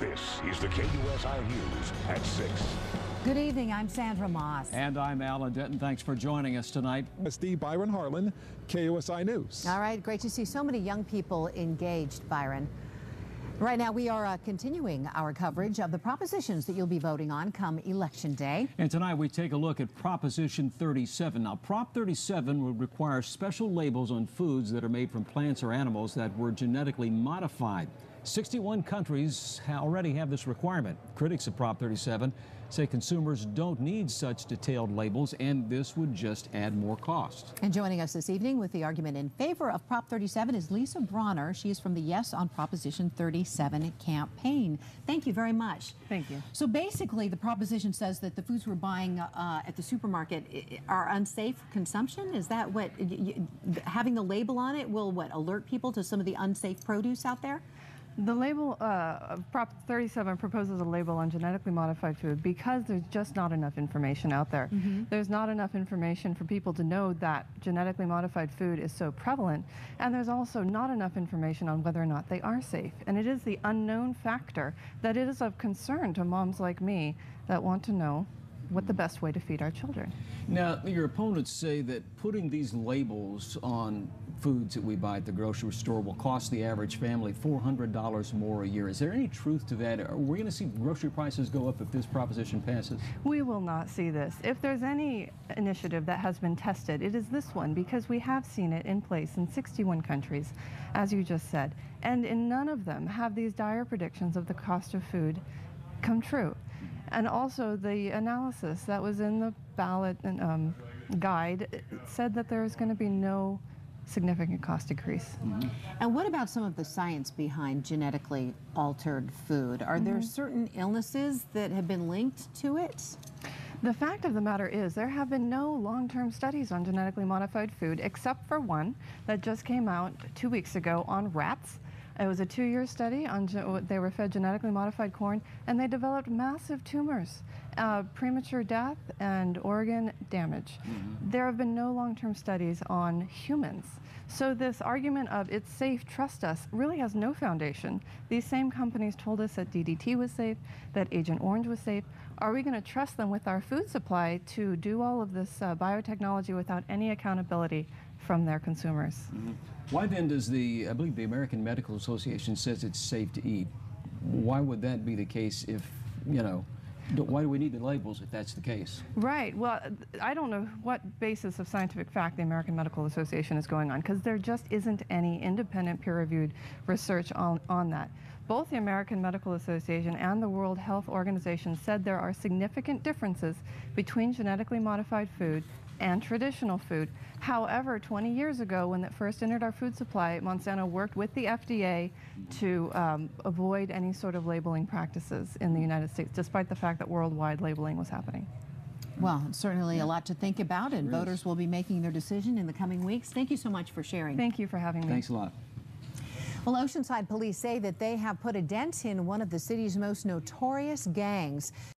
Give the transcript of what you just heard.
This is the KUSI News at 6. Good evening, I'm Sandra Moss. And I'm Alan Denton. Thanks for joining us tonight. Steve Byron Harlan, KUSI News. All right, great to see so many young people engaged, Byron. Right now, we are continuing our coverage of the propositions that you'll be voting on come Election Day. And tonight, we take a look at Proposition 37. Now, Prop 37 would require special labels on foods that are made from plants or animals that were genetically modified. 61 countries already have this requirement. Critics of Prop 37 say consumers don't need such detailed labels, and this would just add more cost. And joining us this evening with the argument in favor of Prop 37 is Lisa Bronner. She is from the Yes on Proposition 37 campaign. Thank you very much. Thank you. So basically, the proposition says that the foods we're buying at the supermarket are unsafe for consumption. Is that what, having the label on it will alert people to some of the unsafe produce out there? The label, Prop 37 proposes a label on genetically modified food because there's just not enough information out there. There's not enough information for people to know that genetically modified food is so prevalent, and there's also not enough information on whether or not they are safe. And it is the unknown factor that it is of concern to moms like me that want to know what the best way to feed our children. Now, your opponents say that putting these labels on foods that we buy at the grocery store will cost the average family $400 more a year. Is there any truth to that? Are we going to see grocery prices go up if this proposition passes? We will not see this. If there's any initiative that has been tested, it is this one, because we have seen it in place in 61 countries, as you just said. And in none of them have these dire predictions of the cost of food come true. And also the analysis that was in the ballot guide said that there is going to be no significant cost decrease. And what about some of the science behind genetically altered food? Are there certain illnesses that have been linked to it? The fact of the matter is there have been no long-term studies on genetically modified food except for one that just came out 2 weeks ago on rats. It was a 2-year study on, they were fed genetically modified corn, and they developed massive tumors, premature death, and organ damage. There have been no long-term studies on humans. So this argument of it's safe, trust us, really has no foundation. These same companies told us that DDT was safe, that Agent Orange was safe. Are we going to trust them with our food supply to do all of this biotechnology without any accountability from their consumers? Why then does I believe the American Medical Association says it's safe to eat? Why would that be the case if, why do we need the labels if that's the case? Right. Well, I don't know what basis of scientific fact the American Medical Association is going on, because there just isn't any independent peer-reviewed research on that. Both the American Medical Association and the World Health Organization said there are significant differences between genetically modified food and traditional food. However, 20 years ago, when it first entered our food supply, Monsanto worked with the FDA to avoid any sort of labeling practices in the United States, despite the fact that worldwide labeling was happening. Well, certainly a lot to think about, and voters will be making their decision in the coming weeks. Thank you so much for sharing. Thank you for having me. Thanks a lot. Well, Oceanside police say that they have put a dent in one of the city's most notorious gangs.